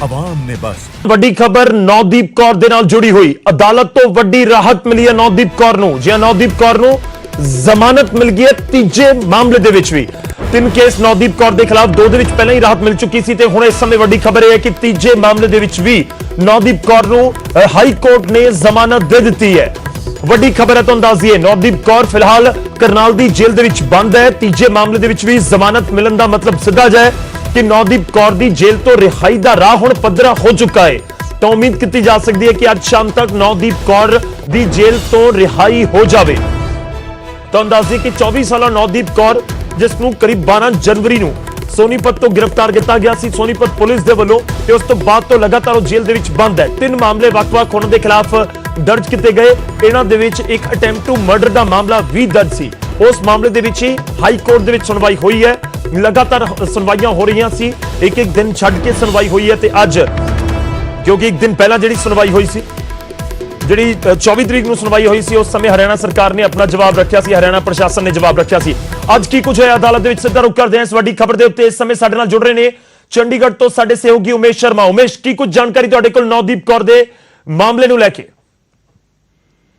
आवाम ने बस ਵੱਡੀ ਖਬਰ ਨੌਦੀਪ ਕੌਰ ਦੇ ਨਾਲ ਜੁੜੀ ਹੋਈ ਅਦਾਲਤ ਤੋਂ ਵੱਡੀ ਰਾਹਤ ਮਿਲੀ ਹੈ ਨੌਦੀਪ ਕੌਰ ਨੂੰ। ਜੀ ਨੌਦੀਪ ਕੌਰ ਨੂੰ ਜ਼ਮਾਨਤ ਮਿਲ ਗਈ ਹੈ ਤੀਜੇ ਮਾਮਲੇ ਦੇ ਵਿੱਚ ਵੀ। ਤਿੰਨ ਕੇਸ ਨੌਦੀਪ ਕੌਰ ਦੇ ਖਿਲਾਫ ਦੋ ਦੇ ਵਿੱਚ ਪਹਿਲਾਂ ਹੀ ਰਾਹਤ ਮਿਲ ਚੁੱਕੀ ਸੀ ਤੇ ਹੁਣ ਇਸ ਸਮੇਂ ਵੱਡੀ ਖਬਰ ਇਹ ਹੈ ਕਿ ਤੀਜੇ ਮਾਮਲੇ ਦੇ ਵਿੱਚ ਵੀ ਨੌਦੀਪ ਕੌਰ ਨੂੰ ਹਾਈ ਕੋਰਟ ਨੇ ਜ਼ਮਾਨਤ ਦੇ ਦਿੱਤੀ ਹੈ। ਵੱਡੀ ਖਬਰ ਹੈ ਤੁਹਾਨੂੰ ਦੱਸ ਦਈਏ ਨੌਦੀਪ ਕੌਰ ਫਿਲਹਾਲ ਕਰਨਾਲ ਦੀ ਜੇਲ੍ਹ ਦੇ ਵਿੱਚ ਬੰਦ ਹੈ। ਤੀਜੇ ਮਾਮਲੇ ਦੇ ਵਿੱਚ ਵੀ ਜ਼ਮਾਨਤ ਮਿਲਣ ਦਾ ਮਤਲਬ ਸਿੱਧਾ ਜਾਏ कि नौदीप कौर दी जेल तो रिहाई का राह हुण पद्धरा हो चुका है। तो उम्मीद की जा सकती है कि आज शाम तक नौदीप कौर दी जेल तो रिहाई हो जाए। तो दस दी कि 24 साल नौदीप कौर जिसनूं करीब 12 जनवरी नूं सोनीपत तो गिरफ्तार किया गया सी सोनीपत पुलिस दे वल्लों ते उस तो बाद तो लगातार जेल दे विच बंद है। तीन मामले वक-वक होने के खिलाफ दर्ज किए गए। इन्हां दे विच एक अटैम्प्ट टू मर्डर का मामला भी दर्ज सी। उस मामले दे विच ही हाई कोर्ट दे विच सुनवाई हुई है। लगातार सुनवाइयां हो रही सी, एक एक दिन छड्ड के सुनवाई हुई है ते अज क्योंकि एक दिन पहला जिहड़ी सुनवाई हुई सी जिहड़ी 24 तरीक नूं सुनवाई हुई सी उस समय हरियाणा सरकार ने अपना जवाब रखा सी, हरियाणा प्रशासन ने जवाब रखा सी। अज की कुछ है अदालत दे विच सिद्धा रुख करदे हां इस वड्डी खबर दे उत्ते। इस समय साडे नाल जुड़ रहे ने चंडीगढ़ तो साडे सहयोगी उमेश शर्मा। उमेश की कुछ जानकारी तुहाडे कोल नौदीप कौर दे मामले नूं लैके?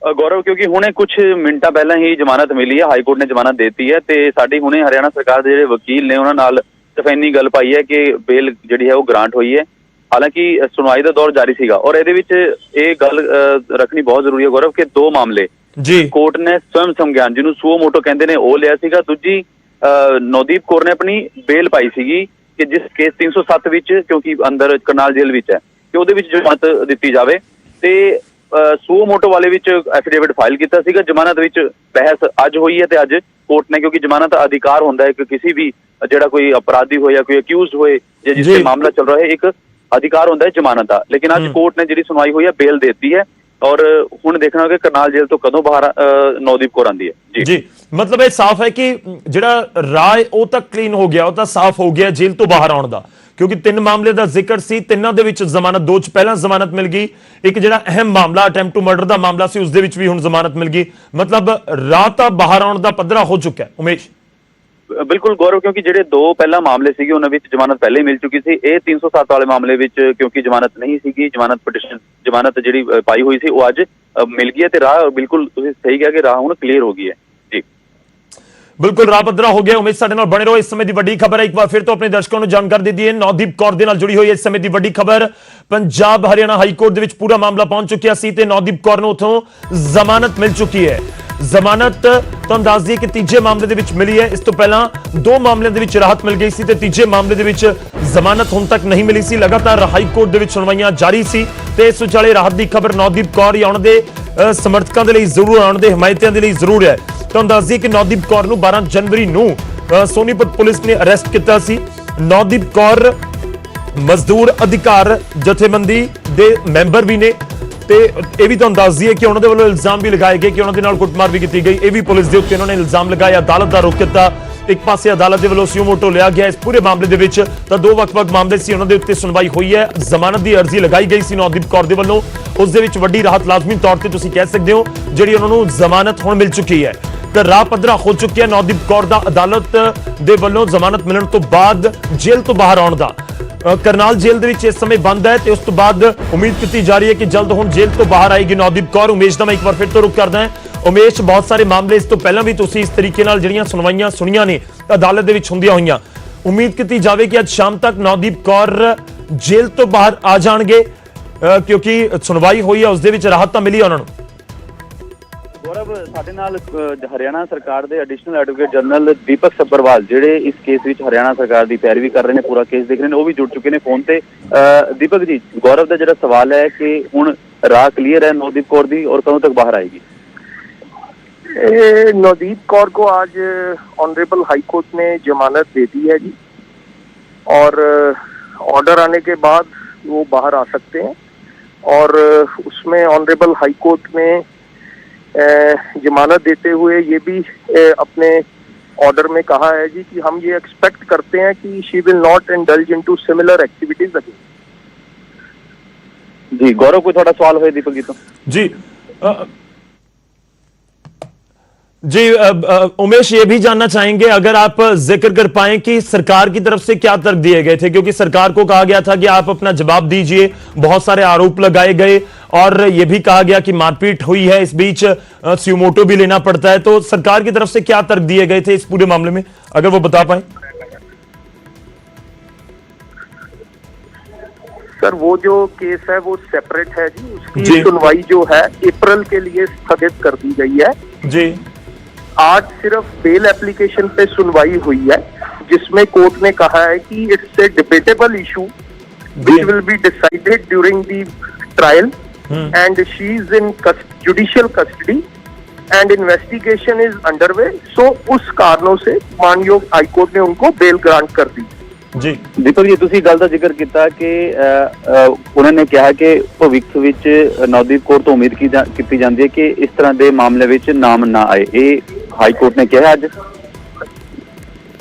गौरव क्योंकि हुणे कुछ मिनटां पहला ही जमानत मिली है, हाईकोर्ट ने जमानत देती है ते साडी हुणे हरियाणा सरकार दे जिहड़े वकील ने उन्हां नाल तफैनी गल पाई है कि बेल जिहड़ी है वो ग्रांट हुई है। हालांकि सुनवाई का दौर जारी सीगा और इहदे विच इह गल रखनी बहुत जरूरी है गौरव कि दो मामले जी कोर्ट ने स्वयं संज्ञान जिन्हों सुओ मोटो कहंदे ने वो लिया सीगा। दूजी नौदीप कौर ने अपनी बेल पाई सीगी कि जिस केस 307 विच क्योंकि अंदर करनाल जेल विच है कि उहदे विच जमानत दित्ती जावे ते सुओ मोटो वाले विच एफिडेविट फाइल किया सीगा। जमानत विच बहस अज हुई है ते अज कोर्ट ने क्योंकि जमानत अधिकार होंदा है कि किसी भी जिहड़ा कोई अपराधी हो या कोई अक्यूज होए या जिससे मामला चल रहा है एक अधिकार होंदा है जमानत का। लेकिन अज कोर्ट ने जिहड़ी सुनवाई हुई है बेल देती है और हुण देखना होगा कि करनाल जेल तो कदों बाहर नौदीप कौर आंदी है। जी मतलब ये साफ है कि जिहड़ा राय वो तक क्लीन हो गया, वो तो साफ हो गया जेल तो बाहर आउण दा, क्योंकि तीन मामले का जिक्र सी। तिन्नां दे विच जमानत दो च पहला जमानत मिल गई, एक जिहड़ा अहम मामला अटैम्प्ट टू मर्डर का मामला सी उस दे विच भी हुण जमानत मिल गई। मतलब राह तां बाहर आउण दा पद्धरा हो चुका है। उमेश बिल्कुल गौरव क्योंकि जिहड़े दो पहला मामले सीगे उन्हां विच जमानत पहले ही मिल चुकी सी। ये 307 वाले मामले विच क्योंकि जमानत नहीं सीगी, जमानत पिटिशन जमानत जिहड़ी पाई हुई सी वो अज मिल गई है ते राह बिल्कुल तुसीं सही कहा कि राह हुण क्लीयर हो गई है। जी बिल्कुल राह पद्धरा हो गया। उमेश साडे नाल बने रहो। इस समय की वड्डी खबर है, एक बार फिर तो अपने दर्शकों को जानकारी दे दीए नौदीप कौर दे नाल जुड़ी हुई है इस समय की वड्डी खबर। पंजाब हरियाणा हाई कोर्ट दे विच पूरा मामला पहुंच चुकिया सी ते नौदीप कौर नूं उत्थों जमानत मिल चुकी है। जमानत तुहानूं दस दईए कि तीजे मामले दे विच मिली है। इस तो पहला दो मामलों दे विच राहत मिल गई सी ते तीजे मामले दे विच जमानत हुण तक नहीं मिली सी। लगातार हाई कोर्ट दे विच सुनवाइयां जारी सी ते इस विचाले राहत की खबर नौदीप कौर ही आउण दे समर्थकों के लिए जरूर, आउण दे हिमायतियों के लिए जरूर है। तुहानूं दस दईए कि नौदीप कौर नूं 12 जनवरी नूं सोनीपत पुलिस ने अरेस्ट किया सी। नौदीप कौर मजदूर अधिकार जथेबंदी दे मैंबर भी ने ते यह भी तुहानूं दस दईए कि उन्होंने वालों इल्जाम भी लगाए गए कि उन्होंने नाल कुटमार भी की गई। यह भी पुलिस के उत्ते उन्होंने इल्जाम लगाए, अदालत का रुख किया। एक पासे अदालत के वालों सियो मोटो लिया गया इस पूरे मामले दे विच तां दो वक-वक मामले सी, उन्होंने उत्ते सुनवाई हुई है। जमानत की अर्जी लगाई गई सी नौदीप कौर दे वालों, उस दे विच वड्डी राहत लाजमी तौर पर तुसीं कह सकते हो जिहड़ी उन्होंने जमानत हुण मिल चुकी है। तो राह पद्धरा हो चुकी है नौदीप कौर दा अदालत दे वालों जमानत मिलण तो बाद जेल तो बाहर आउण दा। करनाल जेल दे विच इस समय बंद है ते उस तो बाद उम्मीद की जा रही है कि जल्द हुण जेल तो बाहर आएगी नौदीप कौर। उमेश दा मैं एक बार फिर तो रुख करदा है। उमेश बहुत सारे मामले इस तो पहला भी तुसीं इस तरीके नाल जिहड़ियां सुनवाइयां सुनियां ने अदालत दे विच हुंदियां होईयां। उम्मीद की जावे कि आज शाम तक नौदीप कौर जेल तो बाहर आ जाणगे क्योंकि सुनवाई हुई है उस दे विच राहत तां मिली उन्हां नूं। गौरव साडे नाल हरियाणा सरकार के एडिशनल एडवोकेट जनरल दीपक सब्बरवाल जिहड़े इस केस विच हरियाणा सरकार की पैरवी कर रहे हैं, पूरा केस देख रहे हैं, वो भी जुड़ चुके हैं फोन से। दीपक जी गौरव का जिहड़ा सवाल है कि हुण राह क्लीयर है नौदीप कौर दी और कदों तक बाहर आएगी? नौदीप कौर को आज ऑनरेबल हाई कोर्ट ने जमानत दे दी है जी और ऑर्डर आने के बाद वो बाहर आ सकते हैं। और उसमें ऑनरेबल हाई कोर्ट में जमानत देते हुए ये भी अपने ऑर्डर में कहा है जी कि हम ये एक्सपेक्ट करते हैं कि she will not indulge into similar activities again. जी गौरव कोई थोड़ा सवाल है दीपक जी तो? जी जी उमेश, ये भी जानना चाहेंगे अगर आप जिक्र कर पाएं कि सरकार की तरफ से क्या तर्क दिए गए थे, क्योंकि सरकार को कहा गया था कि आप अपना जवाब दीजिए, बहुत सारे आरोप लगाए गए और यह भी कहा गया कि मारपीट हुई है, इस बीच स्यूमोटो भी लेना पड़ता है, तो सरकार की तरफ से क्या तर्क दिए गए थे इस पूरे मामले में, अगर वो बता पाए। सर वो जो केस है वो सेपरेट है जी, उसकी सुनवाई जो है अप्रैल के लिए स्थगित कर दी गई है जी। आज सिर्फ बेल एप्लीकेशन पे सुनवाई हुई है, जिसमें कोर्ट ने कहा है कि it's a debatable issue which will be decided during the trial and she is in judicial custody and investigation is underway, so उस कारणों से मानयोग हाईकोर्ट ने उनको बेल ग्रांट कर दी। ਜੀ ਦੀਪਕ ਜੀ, ਤੁਸੀਂ ਗੱਲ ਦਾ ਜ਼ਿਕਰ ਕੀਤਾ ਕਿ ਉਹਨਾਂ ਨੇ ਕਿਹਾ ਕਿ ਭਵਿੱਖ ਵਿੱਚ ਨਵਦੀਪ ਕੌਰ ਤੋਂ ਉਮੀਦ ਕੀਤੀ ਜਾਂਦੀ ਹੈ ਕਿ ਇਸ ਤਰ੍ਹਾਂ ਦੇ ਮਾਮਲੇ ਵਿੱਚ ਨਾਮ ਨਾ ਆਏ, ਇਹ हाई कोर्ट ने किया आज।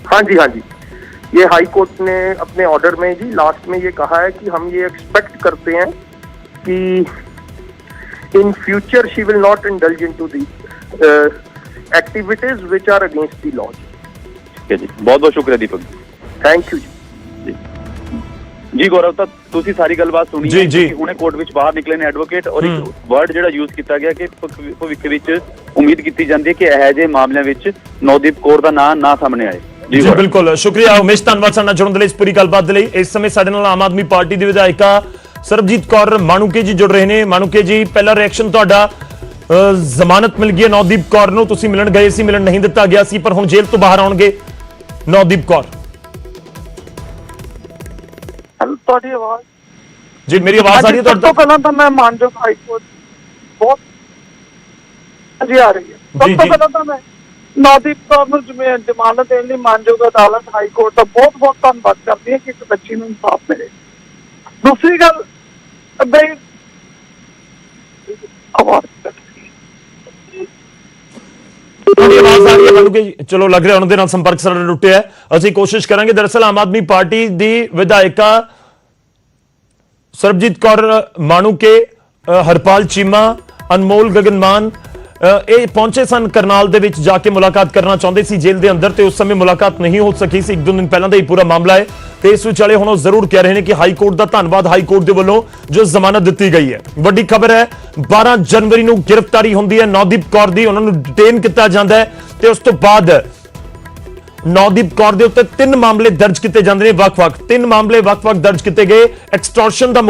हाँ जी, ये हाई कोर्ट ने अपने ऑर्डर में जी लास्ट में ये कहा है कि हम ये एक्सपेक्ट करते हैं कि in future she will not indulge into the activities which are against the law. ठीक है जी, बहुत बहुत शुक्रिया दीपक, थैंक यू जी। गौरव, ਤਾਂ ਤੁਸੀਂ ਸਾਰੀ ਗੱਲਬਾਤ ਸੁਣੀ ਜੀ ਜੀ। ਹੁਣੇ ਕੋਰਟ ਵਿੱਚ ਬਾਹਰ ਨਿਕਲੇ ਨੇ ਐਡਵੋਕੇਟ, ਔਰ ਇੱਕ ਵਰਡ ਜਿਹੜਾ ਯੂਜ਼ ਕੀਤਾ ਗਿਆ ਕਿ ਭਵਿੱਖ ਵਿੱਚ ਉਮੀਦ ਕੀਤੀ ਜਾਂਦੀ ਹੈ ਕਿ ਇਹੋ ਜਿਹੇ ਮਾਮਲਿਆਂ ਵਿੱਚ ਨਵਦੀਪ ਕੌਰ ਦਾ ਨਾਂ ਨਾ ਸਾਹਮਣੇ ਆਏ। ਜੀ ਬਿਲਕੁਲ, ਸ਼ੁਕਰੀਆ ਉਮੇਸ਼, ਧੰਨਵਾਦ ਸਾਡੇ ਨਾਲ ਜੁੜਨ ਦੇ ਲਈ, ਇਸ ਪੂਰੀ ਗੱਲਬਾਤ ਦੇ ਲਈ। ਇਸ ਸਮੇਂ ਸਾਡੇ ਨਾਲ ਆਮ ਆਦਮੀ ਪਾਰਟੀ ਦੀ ਵਿਧਾਇਕਾ ਸਰਬਜੀਤ ਕੌਰ ਮਾਣੂਕੇ ਜੀ ਜੁੜ ਰਹੇ ਨੇ। ਮਾਣੂਕੇ ਜੀ, ਪਹਿਲਾ ਰਿਐਕਸ਼ਨ ਤੁਹਾਡਾ, ਜ਼ਮਾਨਤ ਮਿਲ ਗਈ ਹੈ ਨਵਦੀਪ ਕੌਰ ਨੂੰ, ਤੁਸੀਂ ਮਿਲਣ ਗਏ ਸੀ, ਮਿਲਣ ਨਹੀਂ ਦਿੱਤਾ ਗਿਆ ਸੀ, ਪਰ ਹੁਣ ਜੇਲ੍ਹ ਤੋਂ ਬਾਹਰ ਆਉਣਗੇ ਨਵਦੀਪ ਕੌਰ। ਤੁਹਾਡੀ ਆਵਾਜ਼ ਜੀ, ਮੇਰੀ ਆਵਾਜ਼ ਆ ਰਹੀ ਹੈ ਤੁਹਾਡੇ ਤੋਂ? ਪਹਿਲਾਂ ਤਾਂ ਮੈਂ ਮਾਨਯੋਗ ਹਾਈ ਕੋਰਟ ਬਹੁਤ ਜੀ ਆ ਰਹੀ ਹੈ। ਸਭ ਤੋਂ ਪਹਿਲਾਂ ਤਾਂ ਮੈਂ ਨਵਦੀਪ ਕੌਰ ਨੂੰ ਜ਼ਮਾਨਤ ਦੇਣ ਲਈ ਮਾਨਯੋਗ ਅਦਾਲਤ ਹਾਈ ਕੋਰਟ ਦਾ ਬਹੁਤ ਬਹੁਤ ਧੰਨਵਾਦ ਕਰਦੀ ਹਾਂ ਕਿ ਇੱਕ ਬੱਚੀ ਨੂੰ ਇਨਸਾਫ ਮਿਲੇ। ਦੂਸਰੀ ਗੱਲ ਬਈ ਆਵਾਜ਼ ਆਵਾਜ਼ ਆ ਰਹੀ ਹੈ ਮਾਣੂਕੇ ਜੀ? ਚਲੋ, ਲੱਗ ਰਿਹਾ ਉਹਨਾਂ ਦੇ ਨਾਲ ਸੰਪਰਕ ਸਾਡਾ ਟੁੱਟਿਆ। ਅਸੀਂ ਕੋਸ਼ਿਸ਼ ਕਰਾਂਗੇ। ਦਰਅਸਲ ਆਮ ਆਦਮੀ ਪਾਰਟੀ ਦੀ ਵਿਧਾਇਕਾ ਸਰਬਜੀਤ ਕੌਰ ਮਾਣੂਕੇ, ਹਰਪਾਲ ਚੀਮਾ, ਅਨਮੋਲ ਗਗਨਮਾਨ ਇਹ ਪਹੁੰਚੇ ਸਨ ਕਰਨਾਲ ਦੇ ਵਿੱਚ, ਜਾ ਕੇ ਮੁਲਾਕਾਤ ਕਰਨਾ ਚਾਹੁੰਦੇ ਸੀ ਜੇਲ੍ਹ ਦੇ ਅੰਦਰ, ਤੇ ਉਸ ਸਮੇਂ ਮੁਲਾਕਾਤ ਨਹੀਂ ਹੋ ਸਕੀ ਸੀ। ਇੱਕ ਦੋ ਦਿਨ ਪਹਿਲਾਂ ਦਾ ਹੀ ਪੂਰਾ ਮਾਮਲਾ ਹੈ, ਤੇ ਇਸ ਵਿਚਾਲੇ ਹੁਣ ਉਹ ਜ਼ਰੂਰ ਕਹਿ ਰਹੇ ਨੇ ਕਿ ਹਾਈ ਕੋਰਟ ਦਾ ਧੰਨਵਾਦ, ਹਾਈ ਕੋਰਟ ਦੇ ਵੱਲੋਂ ਜੋ ਜ਼ਮਾਨਤ ਦਿੱਤੀ ਗਈ ਹੈ। ਵੱਡੀ ਖਬਰ ਹੈ, 12 ਜਨਵਰੀ ਨੂੰ ਗ੍ਰਿਫਤਾਰੀ ਹੁੰਦੀ ਹੈ ਨਵਦੀਪ ਕੌਰ ਦੀ, ਉਹਨਾਂ ਨੂੰ ਡਿਟੇਨ ਕੀਤਾ ਜਾਂਦਾ ਹੈ, ਤੇ ਉਸ ਤੋਂ ਬਾਅਦ ਨਵਦੀਪ ਕੌਰ ਦੇ ਉੱਤੇ 3 ਮਾਮਲੇ ਦਰਜ ਕੀਤੇ ਜਾਂਦੇ ਨੇ, ਵੱਖ-ਵੱਖ 3 ਮਾਮਲੇ ਵੱਖ-ਵੱਖ ਦਰਜ ਕੀਤੇ ਗਏ। ਐਕਸਟੋਰਸ਼ਨ ਦਾ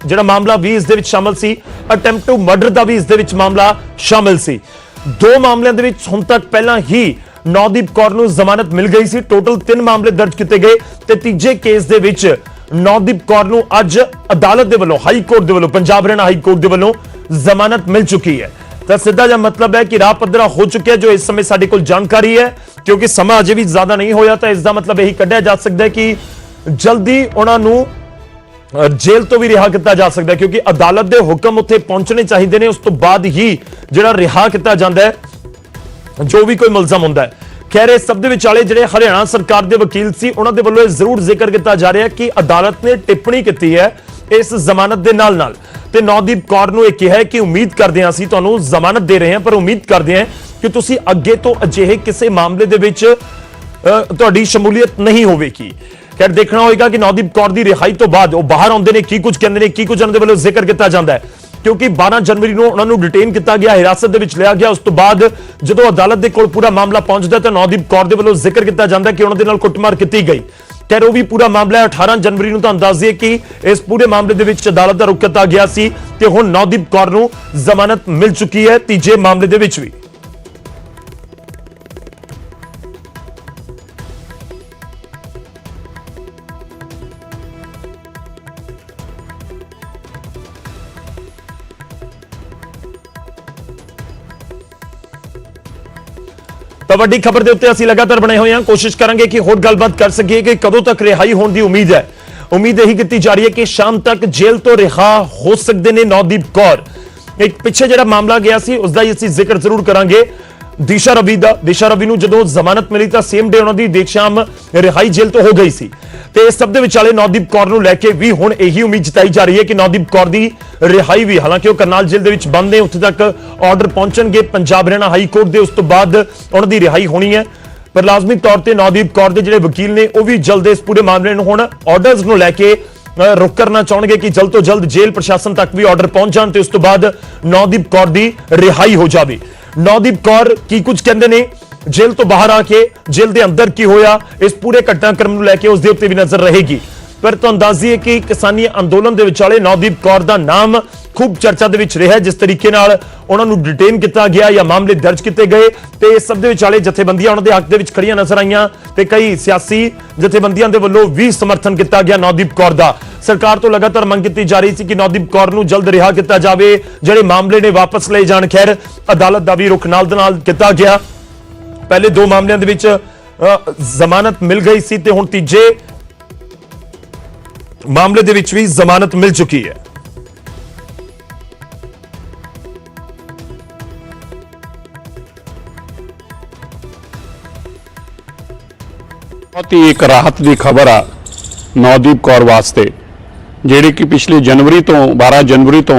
ਜਿਹੜਾ ਮਾਮਲਾ ਵੀ ਇਸ ਦੇ ਵਿੱਚ ਸ਼ਾਮਲ ਸੀ, ਅਟੈਂਪਟ ਟੂ ਮਰਡਰ ਦਾ ਵੀ ਇਸ ਦੇ ਵਿੱਚ ਮਾਮਲਾ ਸ਼ਾਮਲ ਸੀ। 2 ਮਾਮਲਿਆਂ ਦੇ ਵਿੱਚ ਹੁਣ ਤੱਕ ਪਹਿਲਾਂ ਹੀ ਨਵਦੀਪ ਕੌਰ ਨੂੰ ਜ਼ਮਾਨਤ ਮਿਲ ਗਈ ਸੀ। ਟੋਟਲ 3 ਮਾਮਲੇ ਦਰਜ ਕੀਤੇ ਗਏ, ਤੇ ਤੀਜੇ ਕੇਸ ਦੇ ਵਿੱਚ ਨਵਦੀਪ ਕੌਰ ਨੂੰ ਅੱਜ ਅਦਾਲਤ ਦੇ ਵੱਲੋਂ, ਹਾਈ ਕੋਰਟ ਦੇ ਵੱਲੋਂ, ਪੰਜਾਬ ਹਰਿਆਣਾ ਹਾਈ ਕੋਰਟ ਦੇ ਵੱਲੋਂ ਜ਼ਮਾਨਤ ਮਿਲ ਚੁੱਕੀ ਹੈ। ਤਾਂ ਸਿੱਧਾ ਜਿਹਾ ਮਤਲਬ ਹੈ ਕਿ ਰਾਹ ਪੱਧਰਾ ਹੋ ਚੁੱਕਿਆ, ਜੋ ਇਸ ਸਮੇਂ ਸਾਡੇ ਕੋਲ ਜਾਣਕਾਰੀ ਹੈ, ਕਿਉਂਕਿ ਸਮਾਂ ਅਜੇ ਵੀ ਜ਼ਿਆਦਾ ਨਹੀਂ ਹੋਇਆ, ਤਾਂ ਇਸ ਦਾ ਮਤਲਬ ਇਹੀ ਕੱਢਿਆ ਜਾ ਸਕਦਾ ਹੈ ਕਿ ਜਲਦੀ ਉਹਨਾਂ ਨੂੰ ਜੇਲ੍ਹ ਤੋਂ ਵੀ ਰਿਹਾ ਕੀਤਾ ਜਾ ਸਕਦਾ ਹੈ, ਕਿਉਂਕਿ ਅਦਾਲਤ ਦੇ ਹੁਕਮ ਉੱਥੇ ਪਹੁੰਚਣੇ ਚਾਹੀਦੇ ਨੇ, ਉਸ ਤੋਂ ਬਾਅਦ ਹੀ ਜਿਹੜਾ ਰਿਹਾ ਕੀਤਾ ਜਾਂਦਾ ਹੈ ਜੋ ਵੀ ਕੋਈ ਮੁਲਜ਼ਮ ਹੁੰਦਾ ਹੈ। ਖੈਰ, ਇਸ ਸਭ ਦੇ ਵਿਚਾਲੇ ਜਿਹੜੇ ਹਰਿਆਣਾ ਸਰਕਾਰ ਦੇ ਵਕੀਲ ਸੀ, ਉਹਨਾਂ ਦੇ ਵੱਲੋਂ ਇਹ ਜ਼ਰੂਰ ਜ਼ਿਕਰ ਕੀਤਾ ਜਾ ਰਿਹਾ ਕਿ ਅਦਾਲਤ ਨੇ ਟਿੱਪਣੀ ਕੀਤੀ ਹੈ ਇਸ ਜ਼ਮਾਨਤ ਦੇ ਨਾਲ, ਤੇ ਨਵਦੀਪ ਕੌਰ ਨੂੰ ਇਹ ਕਿਹਾ ਹੈ ਕਿ ਉਮੀਦ ਕਰਦੇ ਹਾਂ, ਅਸੀਂ ਤੁਹਾਨੂੰ ਜ਼ਮਾਨਤ ਦੇ ਰਹੇ ਹਾਂ, ਪਰ ਉਮੀਦ ਕਰਦੇ ਹਾਂ ਕਿ ਤੁਸੀਂ ਅੱਗੇ ਤੋਂ ਅਜਿਹੇ ਕਿਸੇ ਮਾਮਲੇ ਦੇ ਵਿੱਚ ਤੁਹਾਡੀ ਸ਼ਮੂਲੀਅਤ ਨਹੀਂ ਹੋਵੇਗੀ। ਖੈਰ, ਦੇਖਣਾ ਹੋਏਗਾ ਕਿ ਨਵਦੀਪ ਕੌਰ ਦੀ ਰਿਹਾਈ ਤੋਂ ਬਾਅਦ ਉਹ ਬਾਹਰ ਆਉਂਦੇ ਨੇ, ਕੀ ਕੁਝ ਕਹਿੰਦੇ ਨੇ, ਕੀ ਕੁਝ ਉਹਨਾਂ ਦੇ ਵੱਲੋਂ ਜ਼ਿਕਰ ਕੀਤਾ ਜਾਂਦਾ ਹੈ, ਕਿਉਂਕਿ 12 ਜਨਵਰੀ ਨੂੰ ਉਹਨਾਂ ਨੂੰ ਡਿਟੇਨ ਕੀਤਾ ਗਿਆ, ਹਿਰਾਸਤ ਦੇ ਵਿੱਚ ਲਿਆ ਗਿਆ। ਉਸ ਤੋਂ ਬਾਅਦ ਜਦੋਂ ਅਦਾਲਤ ਦੇ ਕੋਲ ਪੂਰਾ ਮਾਮਲਾ ਪਹੁੰਚਦਾ ਤਾਂ ਨਵਦੀਪ ਕੌਰ ਦੇ ਵੱਲੋਂ ਜ਼ਿਕਰ ਕੀਤਾ ਜਾਂਦਾ ਕਿ ਉਹਨਾਂ ਦੇ ਨਾਲ ਕੁੱਟਮਾਰ ਕੀਤੀ ਗਈ। ਖੈਰ, ਉਹ ਵੀ ਪੂਰਾ ਮਾਮਲਾ ਹੈ। 18 ਜਨਵਰੀ ਨੂੰ ਤੁਹਾਨੂੰ ਦੱਸ ਦਈਏ ਕਿ ਇਸ ਪੂਰੇ ਮਾਮਲੇ ਦੇ ਵਿੱਚ ਅਦਾਲਤ ਦਾ ਰੁਖ ਕੀਤਾ ਗਿਆ ਸੀ, ਤੇ ਹੁਣ ਨਵਦੀਪ ਕੌਰ ਨੂੰ ਜ਼ਮਾਨਤ ਮਿਲ ਚੁੱਕੀ ਹੈ ਤੀਜੇ ਮਾਮਲੇ ਦੇ ਵਿੱਚ ਵੀ। ਤਾਂ ਵੱਡੀ ਖਬਰ ਦੇ ਉੱਤੇ ਅਸੀਂ ਲਗਾਤਾਰ ਬਣੇ ਹੋਏ ਹਾਂ, ਕੋਸ਼ਿਸ਼ ਕਰਾਂਗੇ ਕਿ ਹੋਰ ਗੱਲਬਾਤ ਕਰ ਸਕੀਏ ਕਿ ਕਦੋਂ ਤੱਕ ਰਿਹਾਈ ਹੋਣ ਦੀ ਉਮੀਦ ਹੈ। ਉਮੀਦ ਇਹੀ ਕੀਤੀ ਜਾ ਰਹੀ ਹੈ ਕਿ ਸ਼ਾਮ ਤੱਕ ਜੇਲ੍ਹ ਤੋਂ ਰਿਹਾ ਹੋ ਸਕਦੇ ਨੇ ਨਵਦੀਪ ਕੌਰ। ਇੱਕ ਪਿੱਛੇ ਜਿਹੜਾ ਮਾਮਲਾ ਗਿਆ ਸੀ ਉਸ ਦਾ ਹੀ ਅਸੀਂ ਜ਼ਿਕਰ ਜ਼ਰੂਰ ਕਰਾਂਗੇ। ਦਿਸ਼ਾ ਰਵੀ ਨੂੰ ਜਦੋਂ ਜ਼ਮਾਨਤ ਮਿਲੀ ਤਾਂ ਸੇਮ ਡੇ ਉਹਨਾਂ ਦੀ ਦੇਰ ਸ਼ਾਮ ਰਿਹਾਈ ਜੇਲ੍ਹ ਤੋਂ ਹੋ ਗਈ ਸੀ ਤੇ ਇਸ ਸਭ ਦੇ ਵਿਚਾਲੇ ਨੌਦੀਪ ਕੌਰ ਨੂੰ ਲੈ ਕੇ ਵੀ ਹੁਣ ਇਹੀ ਉਮੀਦ ਜਤਾਈ ਜਾ ਰਹੀ ਹੈ ਕਿ ਨੌਦੀਪ ਕੌਰ ਦੀ ਰਿਹਾਈ ਵੀ, ਹਾਲਾਂਕਿ ਉਹ ਕਰਨਾਲ ਜੇਲ੍ਹ ਦੇ ਵਿੱਚ ਬੰਦ ਨੇ, ਉੱਥੇ ਤੱਕ ਆਰਡਰ ਪਹੁੰਚਣਗੇ ਪੰਜਾਬ ਹਰਿਆਣਾ ਹਾਈ ਕੋਰਟ ਦੇ, ਉਸ ਤੋਂ ਬਾਅਦ ਉਹਨਾਂ ਦੀ ਰਿਹਾਈ ਹੋਣੀ ਹੈ। ਪਰ ਲਾਜ਼ਮੀ ਤੌਰ ਤੇ ਨੌਦੀਪ ਕੌਰ ਦੇ ਜਿਹੜੇ ਵਕੀਲ ਨੇ ਉਹ ਵੀ ਜਲਦ ਇਸ ਪੂਰੇ ਮਾਮਲੇ ਨੂੰ ਹੁਣ ਆਰਡਰਸ ਨੂੰ ਲੈ ਕੇ ਰੁਕ ਕਰਨਾ ਚਾਹਣਗੇ ਕਿ ਜਲਦ ਤੋਂ ਜਲਦ ਜੇਲ੍ਹ ਪ੍ਰਸ਼ਾਸਨ ਤੱਕ ਵੀ ਆਰਡਰ ਪਹੁੰਚ ਜਾਣ ਤੇ ਉਸ ਤੋਂ ਬਾਅਦ ਨੌਦੀਪ ਕੌਰ ਦੀ ਰਿਹਾਈ ਹੋ ਜਾਵੇ। ਨੌਦੀਪ ਕੌਰ ਕੀ ਕੁਝ ਕਹਿੰਦੇ ਨੇ, ਜੇਲ੍ਹ ਤੋਂ ਬਾਹਰ ਆ ਕੇ ਜੇਲ੍ਹ ਦੇ ਅੰਦਰ ਕੀ ਹੋਇਆ, ਇਸ ਪੂਰੇ ਘਟਨਾਕ੍ਰਮ ਨੂੰ ਲੈ ਕੇ ਉਸ ਦੇ ਉੱਤੇ ਵੀ ਨਜ਼ਰ ਰਹੇਗੀ। ਪਰ ਤੁਹਾਨੂੰ ਦੱਸ ਦਈਏ ਕਿ ਕਿਸਾਨੀ ਅੰਦੋਲਨ ਦੇ ਵਿਚਾਲੇ ਨੌਦੀਪ ਕੌਰ ਦਾ ਨਾਮ ਖੂਬ ਚਰਚਾ ਦੇ ਵਿੱਚ ਰਿਹਾ। ਜਿਸ ਤਰੀਕੇ ਨਾਲ ਉਹਨਾਂ ਨੂੰ ਡਿਟੇਨ ਕੀਤਾ ਗਿਆ ਜਾਂ ਮਾਮਲੇ ਦਰਜ ਕੀਤੇ ਗਏ ਤੇ ਇਸ ਸਭ ਦੇ ਵਿਚਾਲੇ ਜਥੇਬੰਦੀਆਂ ਉਹਨਾਂ ਦੇ ਹੱਕ ਦੇ ਵਿੱਚ ਖੜੀਆਂ ਨਜ਼ਰ ਆਈਆਂ ਤੇ ਕਈ ਸਿਆਸੀ ਜਥੇਬੰਦੀਆਂ ਦੇ ਵੱਲੋਂ ਵੀ ਸਮਰਥਨ ਕੀਤਾ ਗਿਆ ਨੌਦੀਪ ਕੌਰ ਦਾ। ਸਰਕਾਰ ਤੋਂ ਲਗਾਤਾਰ ਮੰਗ ਕੀਤੀ ਜਾ ਰਹੀ ਸੀ ਕਿ ਨੌਦੀਪ ਕੌਰ ਨੂੰ ਜਲਦ ਰਿਹਾ ਕੀਤਾ ਜਾਵੇ, ਜਿਹੜੇ ਮਾਮਲੇ ਨੇ ਵਾਪਸ ਲਏ ਜਾਣ। ਖੈਰ ਅਦਾਲਤ ਦਾ ਵੀ ਰੁਖ ਨਾਲ ਦੇ ਨਾਲ ਕੀਤਾ ਗਿਆ। ਪਹਿਲੇ 2 ਮਾਮਲਿਆਂ ਦੇ ਵਿੱਚ ਜ਼ਮਾਨਤ ਮਿਲ ਗਈ ਸੀ ਤੇ ਹੁਣ ਤੀਜੇ ਮਾਮਲੇ ਦੇ ਵਿੱਚ ਵੀ ਜ਼ਮਾਨਤ ਮਿਲ ਚੁੱਕੀ ਹੈ। बहुत ही एक राहत की खबर आ नौदीप कौर वास्ते, ਜਿਹੜੀ कि पिछले जनवरी तो 12 जनवरी तो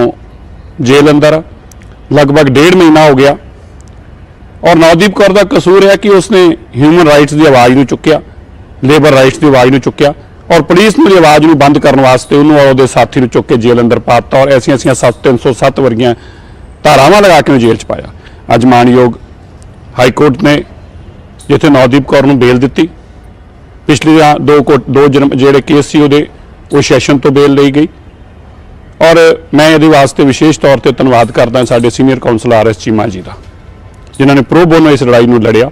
जेल अंदर लगभग 1.5 महीना हो गया। और नौदीप कौर का कसूर है कि उसने ह्यूमन राइट्स की आवाज़ ਨੂੰ चुक्या, लेबर राइट्स की आवाज़ ਨੂੰ चुक्या और पुलिस ने आवाज़ ਨੂੰ बंद करने वास्ते उन्होंने और उसके साथी ਨੂੰ चुक के जेल अंदर पाता और ऐसिया 307 वर्गियां धारावां लगा के जेल च पाया। अज मानयोग हाई कोर्ट ने जिथे नौदीप कौर ਨੂੰ बेल दी, पिछले दो ਜਿਹੜੇ केस ਸੀ ਉਹਦੇ ਉਹ ਸੈਸ਼ਨ ਤੋਂ बेल ਲਈ गई। और मैं ਇਹਦੇ ਵਾਸਤੇ विशेष तौर ਤੇ ਧੰਨਵਾਦ ਕਰਦਾ ਸਾਡੇ सीनियर काउंसल RS चीमा जी ਦਾ, जिन्होंने प्रो बोनो इस लड़ाई ਨੂੰ लड़िया।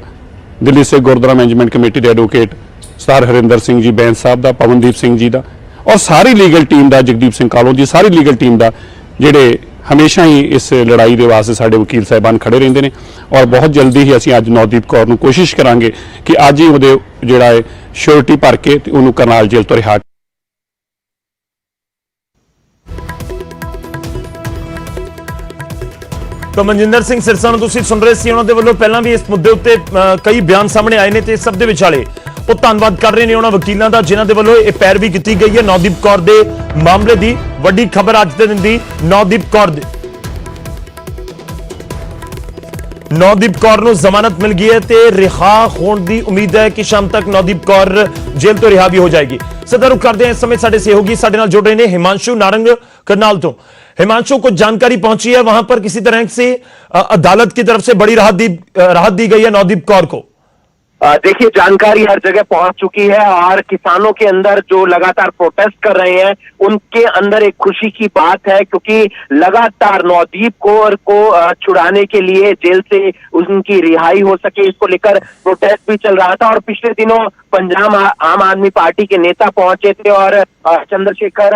दिल्ली से गुरुद्वारा मैनेजमेंट कमेटी के एडवोकेट सर हरिंदर सिंह जी बैंस साहब का, पवनदीप सिंह जी का और सारी लीगल टीम का, जगदीप सिंह कालों की सारी लीगल टीम का, ਜਿਹੜੇ हमेशा ही इस लड़ाई के वास्ते साढ़े वकील साहिबान खड़े रहते हैं। और बहुत जल्दी ही असीं अज नौदीप कौर नूं कोशिश करांगे कि अज ही उहदे जिहड़ा है श्योरिटी भर के उन्होंने करनाल जेल तो रिहा। तो मनजिंदर सिंह सिरसा ਨੂੰ ਤੁਸੀਂ ਸੁਣ ਰਹੇ ਸੀ, ਉਹਨਾਂ ਦੇ ਵੱਲੋਂ ਪਹਿਲਾਂ ਵੀ ਇਸ ਮੁੱਦੇ ਉੱਤੇ ਕਈ ਬਿਆਨ ਸਾਹਮਣੇ ਆਏ ਨੇ ਤੇ ਸਭ ਦੇ ਵਿਚਾਲੇ ਉਹ ਧੰਨਵਾਦ ਕਰ ਰਹੇ ਨੇ ਉਹਨਾਂ ਵਕੀਲਾਂ ਦਾ ਜਿਨ੍ਹਾਂ ਦੇ ਵੱਲੋਂ ਇਹ ਪੈਰਵੀ ਕੀਤੀ ਗਈ ਹੈ ਨੌਦੀਪ ਕੌਰ ਦੇ ਮਾਮਲੇ ਦੀ। ਵੱਡੀ ਖਬਰ ਅੱਜ ਦੇ ਦਿਨ ਦੀ ਨੌਦੀਪ ਕੌਰ ਨੂੰ ਜ਼ਮਾਨਤ ਮਿਲ ਗਈ ਹੈ ਤੇ ਰਿਹਾ ਹੋਣ ਦੀ ਉਮੀਦ ਹੈ ਕਿ ਸ਼ਾਮ ਤੱਕ ਨੌਦੀਪ ਕੌਰ ਜੇਲ੍ਹ ਤੋਂ ਰਿਹਾ ਵੀ ਹੋ ਜਾਏਗੀ। ਸਦਾ ਰੁਕ ਕਰਦੇ हैं, इस समय साढ़े सहयोगी साढ़े नाल जुड़ रहे हैं हिमांशु नारंग करनाल तो। हिमांशु, कुछ जानकारी पहुंची है वहां पर किसी तरह से अदालत की तरफ से बड़ी राहत दी गई है नौदीप कौर को? देखिए, जानकारी हर जगह पहुंच चुकी है और किसानों के अंदर जो लगातार प्रोटेस्ट कर रहे हैं उनके अंदर एक खुशी की बात है, क्योंकि लगातार नौदीप कौर को छुड़ाने के लिए जेल से उनकी रिहाई हो सके इसको लेकर प्रोटेस्ट भी चल रहा था। और पिछले दिनों पंजाब आम आदमी पार्टी के नेता पहुंचे थे और चंद्रशेखर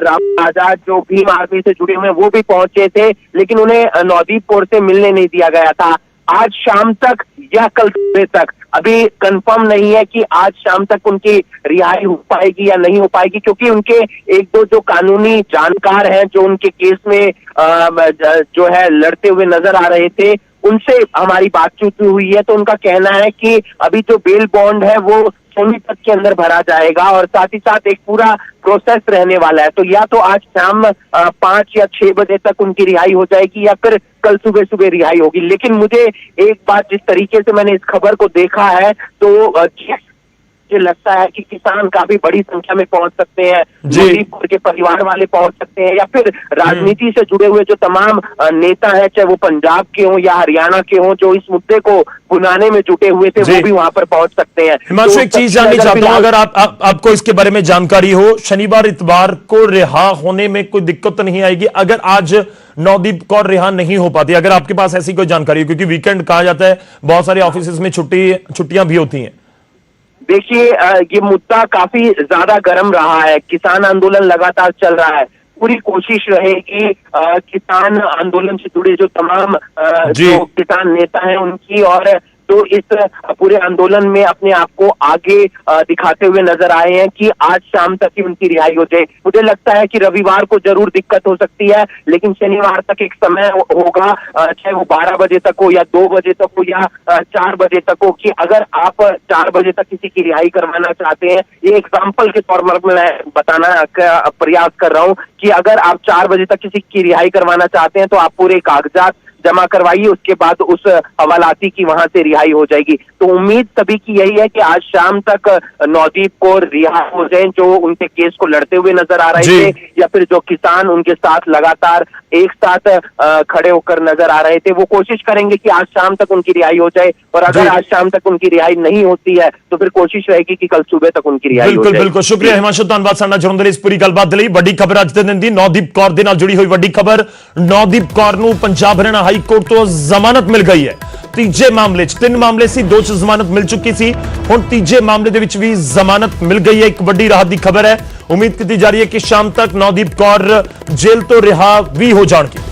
राव आजाद जो भीम आर्मी से जुड़े हुए वो भी पहुंचे थे, लेकिन उन्हें नौदीप कौर से मिलने नहीं दिया गया था। आज शाम तक या कल सुबह तक, अभी कंफर्म नहीं है कि आज शाम तक उनकी रिहाई हो पाएगी या नहीं हो पाएगी, क्योंकि उनके एक दो जो कानूनी जानकार हैं जो उनके केस में जो है लड़ते हुए नजर आ रहे थे, उनसे हमारी बातचीत हुई है तो उनका कहना है कि अभी जो बेल बॉन्ड है वो सोनीपत के अंदर भरा जाएगा और साथ ही साथ एक पूरा प्रोसेस रहने वाला है। तो या तो आज शाम 5 या 6 बजे तक उनकी रिहाई हो जाएगी या फिर कल सुबह सुबह रिहाई होगी। लेकिन मुझे एक बात, जिस तरीके से मैंने इस खबर को देखा है तो मुझे लगता है कि किसान काफी बड़ी संख्या में पहुंच सकते हैं, नौदीप कौर के परिवार वाले पहुंच सकते हैं या फिर राजनीति से जुड़े हुए जो तमाम नेता हैं, चाहे वो पंजाब के हों या हरियाणा के हों, जो इस मुद्दे को बुनाने में जुटे हुए थे, वो भी वहां पर पहुंच सकते हैं। हिमांशु, एक चीज जाननी चाहता हूं, अगर आपको इसके बारे में जानकारी हो, शनिवार इतवार को रिहा होने में कोई दिक्कत तो नहीं आएगी अगर आज नौदीप कौर रिहा नहीं हो पाती? अगर आपके पास ऐसी कोई जानकारी हो, क्योंकि वीकेंड कहा जाता है, बहुत सारे ऑफिस में छुट्टियां भी होती हैं। देखिए, ये मुद्दा काफी ज्यादा गर्म रहा है, किसान आंदोलन लगातार चल रहा है। पूरी कोशिश रहेगी किसान आंदोलन से जुड़े जो तमाम जो किसान नेता हैं उनकी, और जो इस पूरे आंदोलन में अपने आप को आगे दिखाते हुए नजर आए हैं कि आज शाम तक ही उनकी रिहाई हो जाए। मुझे लगता है कि रविवार को जरूर दिक्कत हो सकती है, लेकिन शनिवार तक एक समय होगा, चाहे वो 12 बजे तक हो या 2 बजे तक हो या 4 बजे तक हो, कि अगर आप 4 बजे तक किसी की रिहाई करवाना चाहते हैं, ये एग्जाम्पल के तौर पर मैं बताना का प्रयास कर रहा हूं कि अगर आप 4 बजे तक किसी की रिहाई करवाना चाहते हैं तो आप पूरे कागजात जमा करवाइए, उसके बाद उस हवालाती की वहां से रिहाई हो जाएगी। तो उम्मीद सभी की यही है कि आज शाम तक नौदीप को रिहा हो जाए, जो उनके केस को लड़ते हुए नजर आ रहे थे या फिर जो किसान उनके साथ लगातार एक साथ खड़े होकर नजर आ रहे थे, वो कोशिश करेंगे कि आज शाम तक उनकी रिहाई हो जाए। और अगर आज शाम तक उनकी रिहाई नहीं होती है तो फिर कोशिश रहेगी कि कल सुबह तक उनकी रिहाई हो जाए। बिल्कुल शुक्रिया हिमांशु, धन्यवाद साडा जुड़न दे लई। इस पूरी गलबात दे लई। वड्डी खबर अज दे दिन दी नौदीप कौर दे नाल जुड़ी हुई वड्डी खबर। नौदीप कौर नूं पंजाब हरियाणा हाई कोर्ट तो जमानत मिल गई है। तीजे मामले च 3 मामले सी, 2 च जमानत मिल चुकी सी, हुण तीजे मामले दे विच भी जमानत मिल गई है। एक वड्डी राहत दी खबर है। उम्मीद की जा रही है कि शाम तक नौदीप कौर जेल तो रिहा भी हो जाएगी।